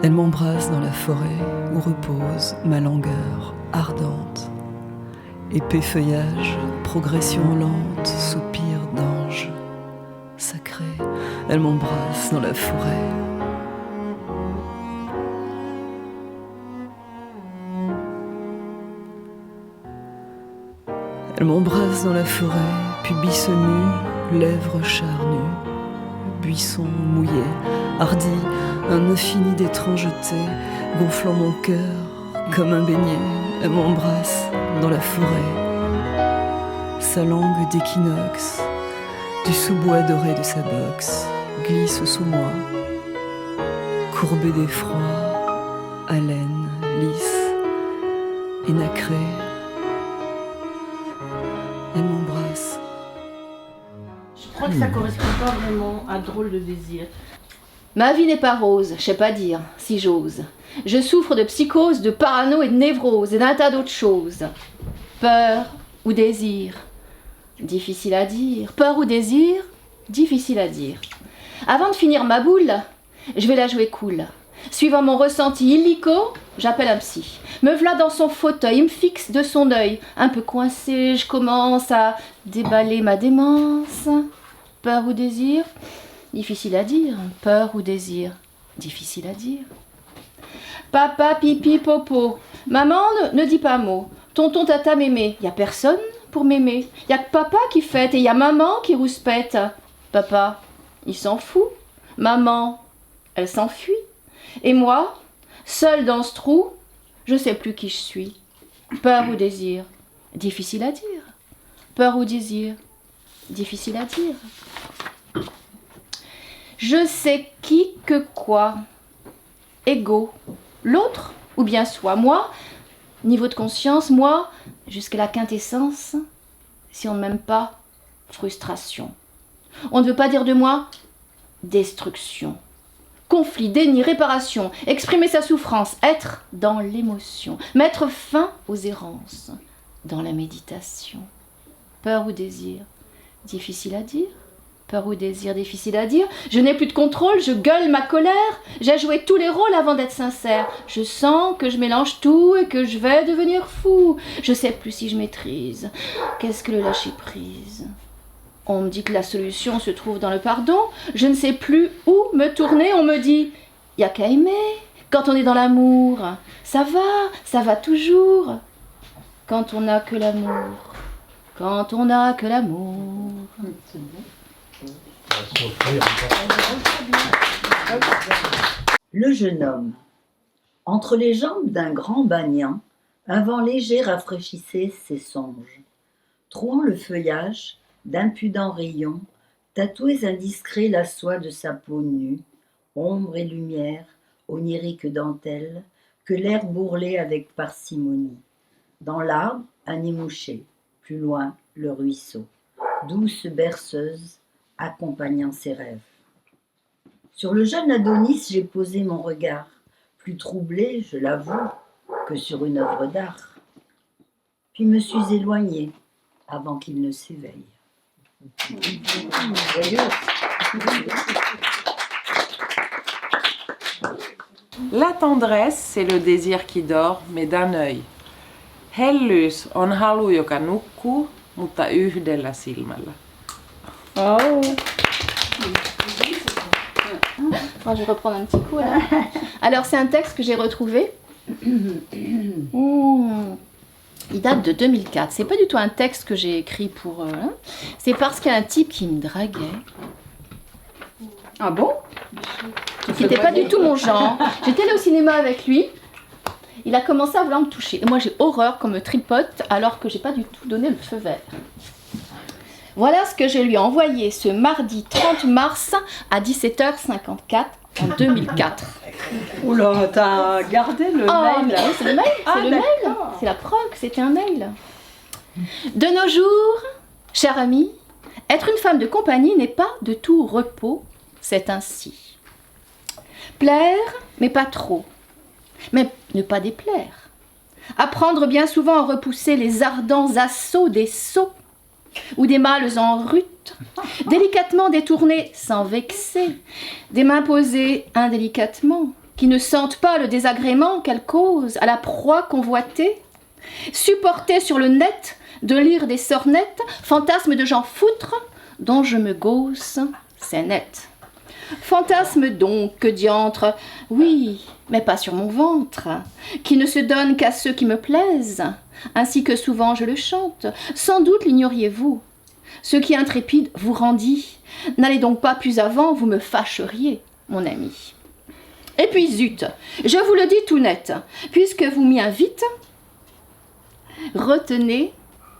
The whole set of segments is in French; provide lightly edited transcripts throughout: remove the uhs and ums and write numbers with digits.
Elle m'embrasse dans la forêt où repose ma langueur ardente. Épais feuillage, progression lente, soupir d'ange sacré. Elle m'embrasse dans la forêt. Elle m'embrasse dans la forêt, pubis nu, lèvres charnues, buisson mouillé, hardi, un infini d'étrangeté, gonflant mon cœur comme un beignet. Elle m'embrasse dans la forêt, sa langue d'équinoxe, du sous-bois doré de sa boxe, glisse sous moi, courbée d'effroi, haleine, lisse et nacrée. Elle m'embrasse. Je crois que ça correspond pas vraiment à Drôle de désir. Ma vie n'est pas rose, je sais pas dire, si j'ose. Je souffre de psychose, de parano et de névrose et d'un tas d'autres choses. Peur ou désir, difficile à dire. Peur ou désir, difficile à dire. Avant de finir ma boule, je vais la jouer cool. Suivant mon ressenti illico, j'appelle un psy. Me v'là dans son fauteuil, il me fixe de son œil. Un peu coincé, je commence à déballer ma démence. Peur ou désir, difficile à dire. Peur ou désir, difficile à dire. Papa, pipi, popo. Maman ne dit pas mot. Tonton, tata, mémé. Y a personne pour m'aimer. Y a que papa qui fête et y a maman qui rouspète. Papa, il s'en fout. Maman, elle s'enfuit. Et moi, seule dans ce trou, je sais plus qui je suis. Peur ou désir, difficile à dire. Peur ou désir, difficile à dire. Je sais qui que quoi. Ego. L'autre ou bien soi. Moi, niveau de conscience, moi, jusqu'à la quintessence. Si on ne m'aime pas, frustration. On ne veut pas dire de moi destruction. Conflit, déni, réparation, exprimer sa souffrance, être dans l'émotion, mettre fin aux errances, dans la méditation. Peur ou désir, difficile à dire. Peur ou désir, difficile à dire. Je n'ai plus de contrôle, je gueule ma colère. J'ai joué tous les rôles avant d'être sincère. Je sens que je mélange tout et que je vais devenir fou. Je sais plus si je maîtrise. Qu'est-ce que le lâcher prise ? On me dit que la solution se trouve dans le pardon. Je ne sais plus où me tourner. On me dit, y a qu'à aimer. Quand on est dans l'amour, ça va toujours. Quand on n'a que l'amour, quand on n'a que l'amour. Le jeune homme. Entre les jambes d'un grand banyan, un vent léger rafraîchissait ses songes. Trouant le feuillage, d'impudents rayons, tatoués indiscrets la soie de sa peau nue, ombre et lumière, onirique dentelle, que l'air bourrelait avec parcimonie. Dans l'arbre, un émouché, plus loin, le ruisseau, douce berceuse, accompagnant ses rêves. Sur le jeune Adonis, j'ai posé mon regard, plus troublé, je l'avoue, que sur une œuvre d'art. Puis me suis éloignée, avant qu'il ne s'éveille. La tendresse, c'est le désir qui dort, mais d'un œil. Hellyys on halu, joka nukkuu, mutta yhdellä silmällä. Oh. Je vais reprendre un petit coup là. Alors c'est un texte que j'ai retrouvé. Il date de 2004. C'est pas du tout un texte que j'ai écrit pour... c'est parce qu'il y a un type qui me draguait. Ah bon? Qui n'était pas du tout mon genre. J'étais allée au cinéma avec lui. Il a commencé à vouloir me toucher. Et moi j'ai horreur qu'on me tripote alors que j'ai pas du tout donné le feu vert. Voilà ce que je lui ai envoyé ce mardi 30 mars à 17h54 en 2004. Oula, t'as gardé le mail? Mais c'est le mail, c'est le mail. C'est la preuve que c'était un mail. De nos jours, cher ami, être une femme de compagnie n'est pas de tout repos, c'est ainsi. Plaire, mais pas trop. Mais ne pas déplaire. Apprendre bien souvent à repousser les ardents assauts des sots ou des mâles en rut, délicatement détourner sans vexer, des mains posées indélicatement, qui ne sentent pas le désagrément qu'elle cause à la proie convoitée, supporter sur le net de lire des sornettes, fantasmes de gens foutres dont je me gausse, c'est net. Fantasme donc, que diantre, oui, mais pas sur mon ventre, qui ne se donne qu'à ceux qui me plaisent, ainsi que souvent je le chante, sans doute l'ignoriez-vous. Ce qui intrépide vous rendit, n'allez donc pas plus avant, vous me fâcheriez, mon ami. Et puis zut, je vous le dis tout net, puisque vous m'y invitez, retenez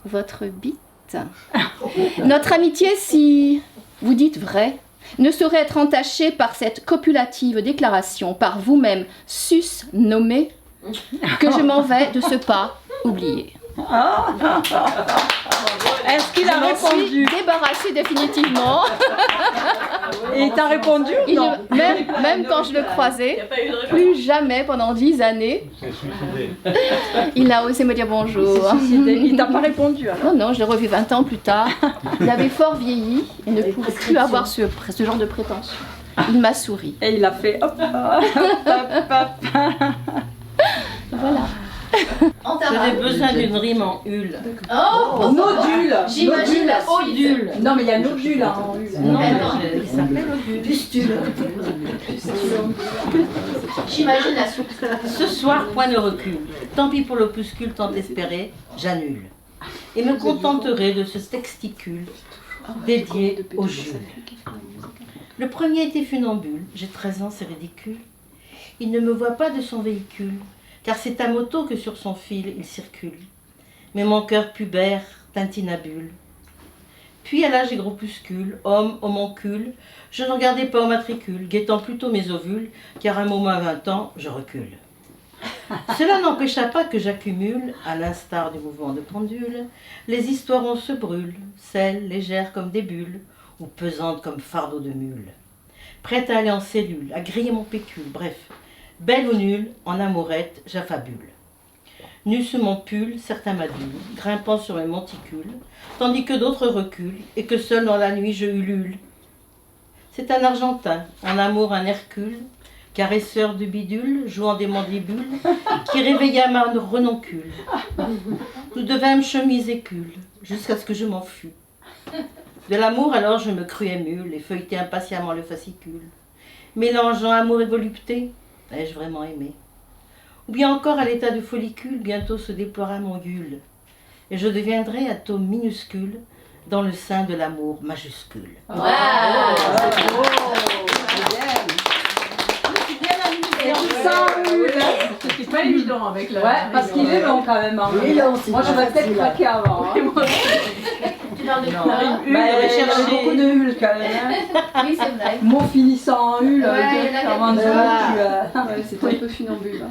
votre bite. Notre amitié, si vous dites vrai, ne saurait être entachée par cette copulative déclaration, par vous-même sus-nommé, que je m'en vais de ce pas oublier. Est-ce qu'il a Je m'en répondu? suis débarrassée définitivement. Et il t'a répondu ou Il non? même quand je le croisais, plus jamais pendant 10 années, il a osé me dire bonjour. Il t'a pas répondu alors? Non, je l'ai revu 20 ans plus tard. Il avait fort vieilli et ne pouvait plus avoir ce genre de prétention. Il m'a souri. Et il a fait hop, hop, hop. Voilà. J'avais besoin d'une rime en hul. Oh, Nodule. j'imagine la Odule. Non mais il y a nodule en hule. Non, mais Attends. il s'appelle Odule. Pustule. J'imagine la soupe. Ce soir, point ne recule. Tant pis pour l'opuscule tant espéré, j'annule. Et me contenterai de ce texticule dédié au Jules. Le premier était funambule. J'ai 13 ans, c'est ridicule. Il ne me voit pas de son véhicule, car c'est à moto que sur son fil il circule. Mais mon cœur pubère tintinabule. Puis à l'âge des groupuscules, homme, homoncule, je ne regardais pas au matricule, guettant plutôt mes ovules, car à un moment à 20 ans, je recule. Cela n'empêcha pas que j'accumule, à l'instar du mouvement de pendule, les histoires où on se brûle, celles légères comme des bulles, ou pesantes comme fardeau de mule. Prête à aller en cellule, à griller mon pécule, bref, belle ou nulle, en amourette, j'affabule. Nu sous mon pull, certains m'adulent, grimpant sur mes monticules, tandis que d'autres reculent, et que seul dans la nuit je ulule. C'est un Argentin, en amour un Hercule, caresseur de bidule, jouant des mandibules, qui réveilla ma renoncule. Nous devînmes chemise écule, jusqu'à ce que je m'en fus. De l'amour alors je me crus émule, et feuilletai impatiemment le fascicule. Mélangeant amour et volupté, ai-je vraiment aimé? Ou bien encore à l'état de follicule, bientôt se déploiera mon gule, et je deviendrai atome minuscule dans le sein de l'amour majuscule. Et tout ça en hule. C'est pas évident avec la. Ouais, parce qu'il est long quand même en hule. Il est long, c'est Moi pas j'aurais peut-être facile. craqué avant. Hein. Tu parles de Non. quoi? Bah, Hule, rechercher. beaucoup de hule quand même. Hein. Oui, c'est vrai. Mot finissant en hule, Ouais, là, à un moment donné, c'est un peu funambule.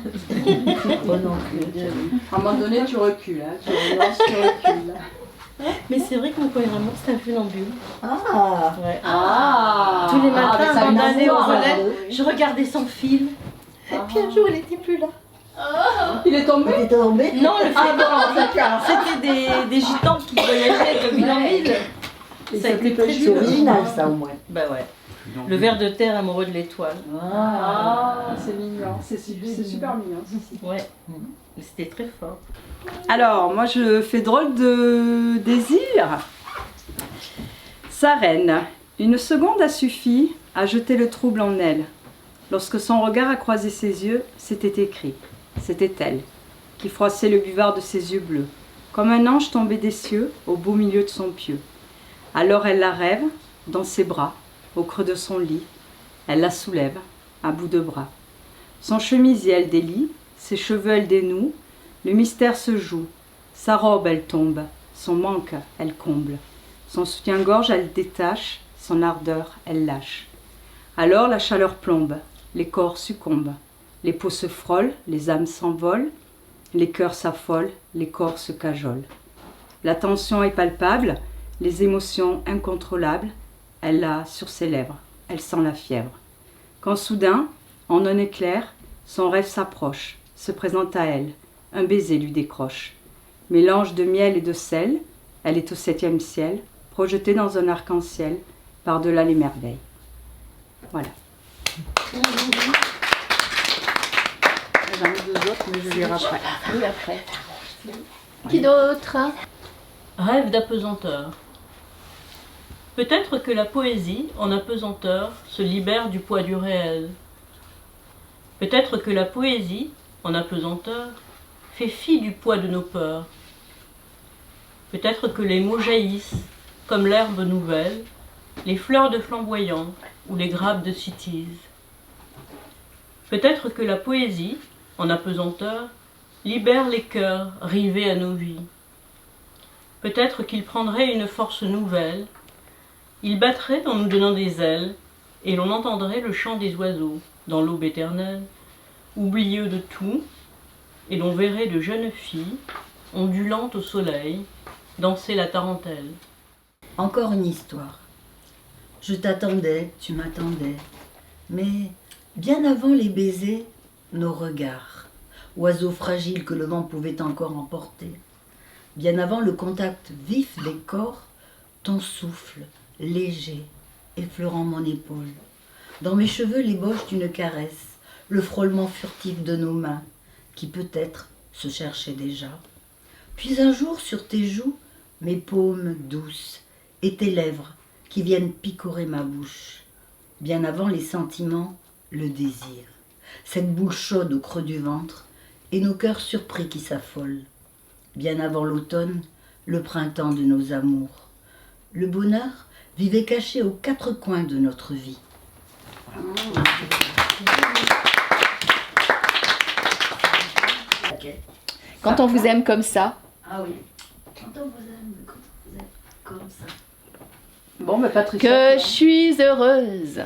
à un moment donné, tu recules. Hein. Tu relances, tu recules. Mais c'est vrai que mon premier amour, c'est un funambule. Ah, Ouais. Ah. Tous les matins, mais ça avant me d'aller au voit. relais, je regardais son fil. Et puis un jour, elle n'était plus là. Il est tombé. t'es tombé? Non, le Ah fait non, d'accord. c'était des gitans qui voyageaient de ville en ville. Ça a été très C'est dur. original ça au moins. Bah ouais. Le ver de terre amoureux de l'étoile. Ah, c'est mignon. C'est super mignon. Ouais. Mais c'était très fort. Alors, moi je fais drôle de désir. Sa reine, une seconde a suffi à jeter le trouble en elle. Lorsque son regard a croisé ses yeux, c'était écrit. C'était elle, qui froissait le buvard de ses yeux bleus, comme un ange tombé des cieux au beau milieu de son pieu. Alors elle la rêve, dans ses bras, au creux de son lit. Elle la soulève, à bout de bras. Son chemisier, elle délie, ses cheveux, elle dénoue. Le mystère se joue, sa robe elle tombe, son manque elle comble, son soutien-gorge elle détache, son ardeur elle lâche. Alors la chaleur plombe, les corps succombent, les peaux se frôlent, les âmes s'envolent, les cœurs s'affolent, les corps se cajolent. La tension est palpable, les émotions incontrôlables, elle l'a sur ses lèvres, elle sent la fièvre. Quand soudain, en un éclair, son rêve s'approche, se présente à elle. Un baiser lui décroche. Mélange de miel et de sel, elle est au 7e ciel, projetée dans un arc-en-ciel, par-delà les merveilles. Voilà. Mais je lirai après. Oui, après. Qui d'autre? Rêve d'apesanteur. Peut-être que la poésie, en apesanteur, se libère du poids du réel. Peut-être que la poésie, en apesanteur, fait fi du poids de nos peurs. Peut-être que les mots jaillissent, comme l'herbe nouvelle, les fleurs de flamboyant ou les grappes de cytise. Peut-être que la poésie, en apesanteur, libère les cœurs rivés à nos vies. Peut-être qu'il prendrait une force nouvelle, il battrait en nous donnant des ailes, et l'on entendrait le chant des oiseaux dans l'aube éternelle, oublieux de tout, et l'on verrait de jeunes filles, ondulantes au soleil, danser la tarentelle. Encore une histoire. Je t'attendais, tu m'attendais, mais bien avant les baisers, nos regards, oiseaux fragiles que le vent pouvait encore emporter. Bien avant le contact vif des corps, ton souffle, léger, effleurant mon épaule. Dans mes cheveux, l'ébauche d'une caresse, le frôlement furtif de nos mains, qui peut-être se cherchaient déjà. Puis un jour, sur tes joues, mes paumes douces, et tes lèvres qui viennent picorer ma bouche. Bien avant les sentiments, le désir. Cette boule chaude au creux du ventre, et nos cœurs surpris qui s'affolent. Bien avant l'automne, le printemps de nos amours. Le bonheur vivait caché aux quatre coins de notre vie. Quand on vous aime comme ça. Ah oui. Quand on vous aime comme ça. Bon, mais Patricia. Que je suis heureuse.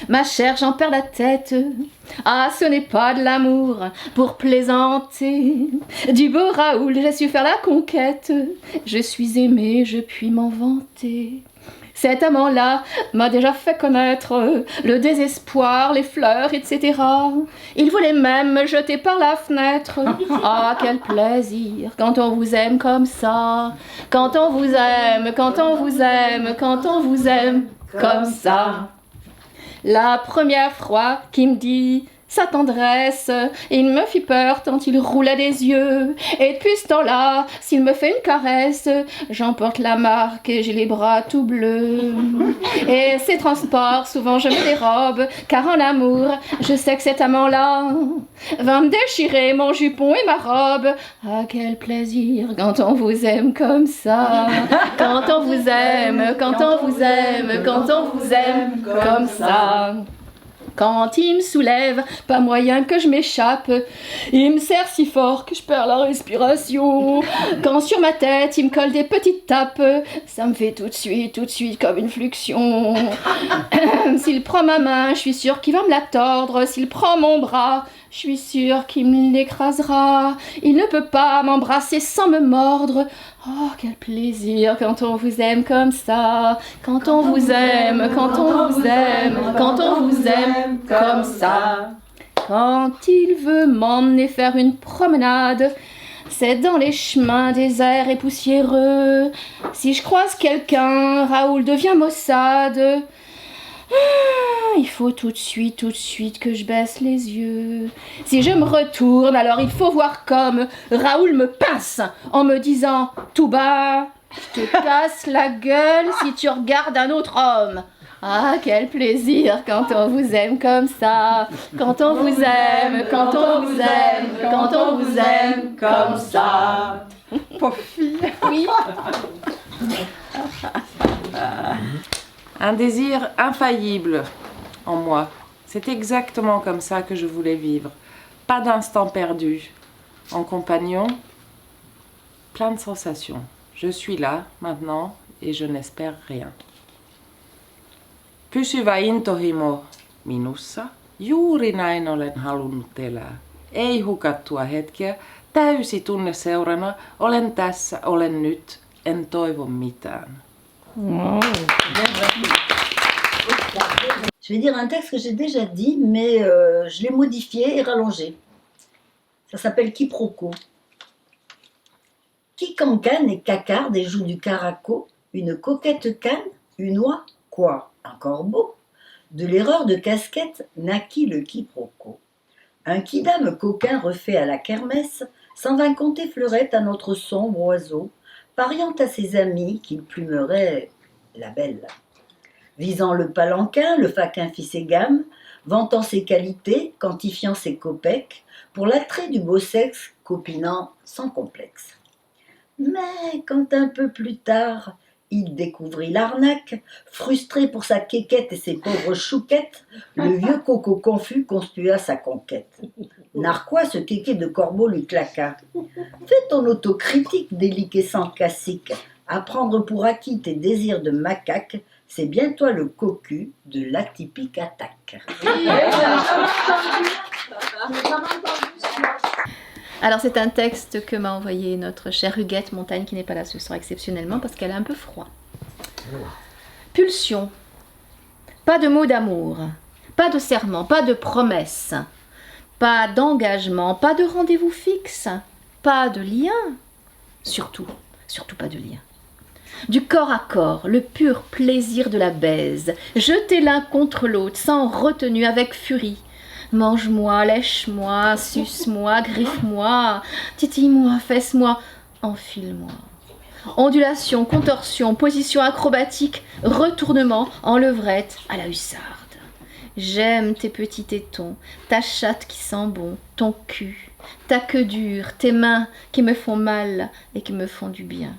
Ma chère, j'en perds la tête. Ah, ce n'est pas de l'amour pour plaisanter. Du beau Raoul, j'ai su faire la conquête. Je suis aimée, je puis m'en vanter. Cet amant-là m'a déjà fait connaître le désespoir, les fleurs, etc. Il voulait même me jeter par la fenêtre. Ah, quel plaisir quand on vous aime comme ça. Quand on vous aime, quand on vous aime, quand on vous aime comme ça. La première fois qu'il me dit sa tendresse, il me fit peur tant il roulait des yeux. Et depuis ce temps-là, s'il me fait une caresse, j'emporte la marque et j'ai les bras tout bleus. Et ces transports, souvent je me dérobe, car en amour, je sais que cet amant-là va me déchirer mon jupon et ma robe. Ah, quel plaisir quand on vous aime comme ça. Quand on vous aime, quand on vous aime, quand on vous aime comme ça. Quand il me soulève, pas moyen que je m'échappe. Il me serre si fort que je perds la respiration. Quand sur ma tête, il me colle des petites tapes, ça me fait tout de suite comme une fluxion. S'il prend ma main, je suis sûre qu'il va me la tordre. S'il prend mon bras, je suis sûre qu'il me l'écrasera. Il ne peut pas m'embrasser sans me mordre. Oh, quel plaisir quand on vous aime comme ça. Quand on vous aime, quand on vous aime, quand on vous aime comme ça. Quand il veut m'emmener faire une promenade, c'est dans les chemins déserts et poussiéreux. Si je croise quelqu'un, Raoul devient maussade. Il faut tout de suite que je baisse les yeux. Si je me retourne, alors il faut voir comme Raoul me pince en me disant tout bas, je te casse la gueule si tu regardes un autre homme. Ah, quel plaisir quand on vous aime comme ça. Quand on vous aime, quand on vous aime, quand on vous aime comme ça. Pauvre fille. Oui. Un désir infaillible en moi. C'est exactement comme ça que je voulais vivre. Pas d'instant perdu. En compagnon, plein de sensations. Je suis là, maintenant, et je n'espère rien. Pysyvä intohimo minussa. Juuri näin olen halunnut elää. Ei hukattua hetkeä. Täysi tunne seurana. Olen tässä, olen nyt. En toivo mitään. Je vais dire un texte que j'ai déjà dit, mais je l'ai modifié et rallongé. Ça s'appelle Quiproquo. Qui cancane et cacarde et joue du caraco, une coquette canne, une oie, quoi, un corbeau. De l'erreur de casquette naquit le quiproquo. Un quidam coquin refait à la kermesse s'en vint conter fleurette à notre sombre oiseau, pariant à ses amis qu'il plumerait la belle. Visant le palanquin, le faquin fit ses gammes, vantant ses qualités, quantifiant ses copecs, pour l'attrait du beau sexe, copinant sans complexe. Mais quand un peu plus tard, il découvrit l'arnaque, frustré pour sa quéquette et ses pauvres chouquettes, le vieux coco confus constua sa conquête. Narquois, ce kéké de corbeau lui claqua. Fais ton autocritique, déliquescent cacique. Apprendre pour acquis tes désirs de macaque, c'est bien toi le cocu de l'atypique attaque. Alors c'est un texte que m'a envoyé notre chère Huguette Montagne, qui n'est pas là ce soir exceptionnellement parce qu'elle a un peu froid. Pulsion. Pas de mots d'amour, pas de serment, pas de promesse, pas d'engagement, pas de rendez-vous fixe, pas de lien. Surtout pas de lien. Du corps à corps, le pur plaisir de la baise, jeter l'un contre l'autre sans retenue, avec furie. Mange-moi, lèche-moi, suce-moi, griffe-moi, titille-moi, fesse-moi, enfile-moi. Ondulation, contorsion, position acrobatique, retournement en levrette à la hussarde. J'aime tes petits tétons, ta chatte qui sent bon, ton cul, ta queue dure, tes mains qui me font mal et qui me font du bien.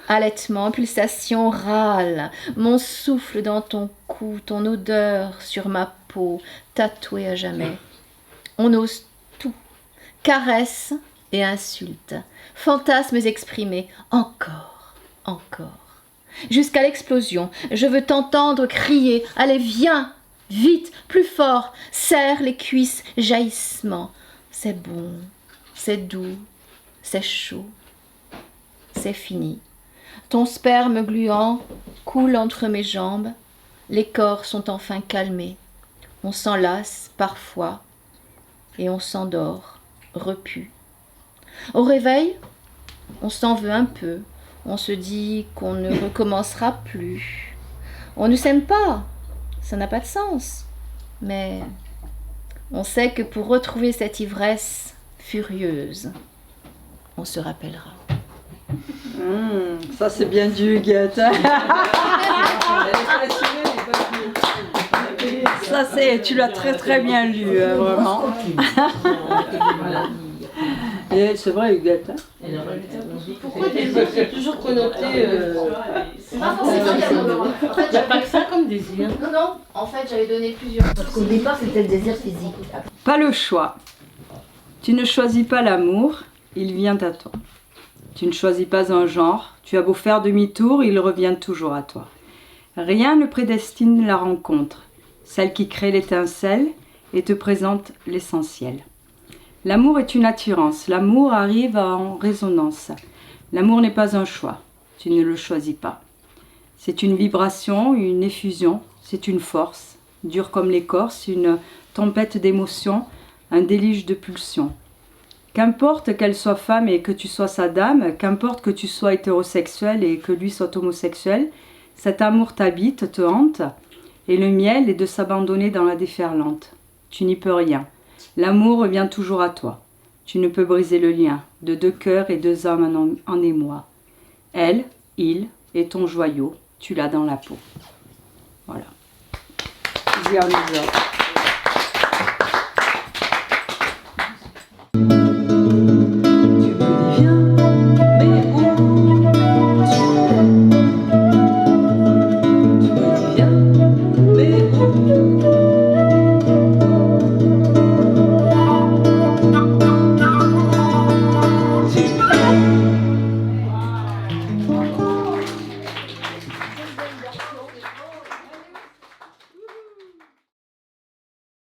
Allaitement, pulsation, râle, mon souffle dans ton cou, ton odeur sur ma peau, tatouée à jamais. On ose tout, caresse et insulte, fantasmes exprimés, encore, jusqu'à l'explosion. Je veux t'entendre crier, allez viens, vite, plus fort, serre les cuisses, jaillissement. C'est bon, c'est doux, c'est chaud, c'est fini. Ton sperme gluant coule entre mes jambes, les corps sont enfin calmés. On s'enlace parfois et on s'endort, repu. Au réveil, on s'en veut un peu, on se dit qu'on ne recommencera plus. On ne s'aime pas, ça n'a pas de sens, mais on sait que pour retrouver cette ivresse furieuse, on se rappellera. Ça c'est bien du Huguette. Ça c'est, tu l'as très très bien lu, vraiment. Et c'est vrai Huguette. Pourquoi désir, c'est toujours connoté. C'est pas forcément d'amour. En fait, Il n'y a pas que ça comme désir. Non, en fait j'avais donné plusieurs. Parce qu'au départ, c'était le désir physique. Pas le choix. Tu ne choisis pas l'amour, il vient à toi. Tu ne choisis pas un genre, tu as beau faire demi-tour, il revient toujours à toi. Rien ne prédestine la rencontre, celle qui crée l'étincelle et te présente l'essentiel. L'amour est une attirance, l'amour arrive en résonance. L'amour n'est pas un choix, tu ne le choisis pas. C'est une vibration, une effusion, c'est une force, dure comme l'écorce, une tempête d'émotions, un déluge de pulsions. Qu'importe qu'elle soit femme et que tu sois sa dame, qu'importe que tu sois hétérosexuel et que lui soit homosexuel, cet amour t'habite, te hante, et le miel est de s'abandonner dans la déferlante. Tu n'y peux rien. L'amour revient toujours à toi. Tu ne peux briser le lien de deux cœurs et deux âmes en émoi. Elle, il est ton joyau, tu l'as dans la peau. Voilà.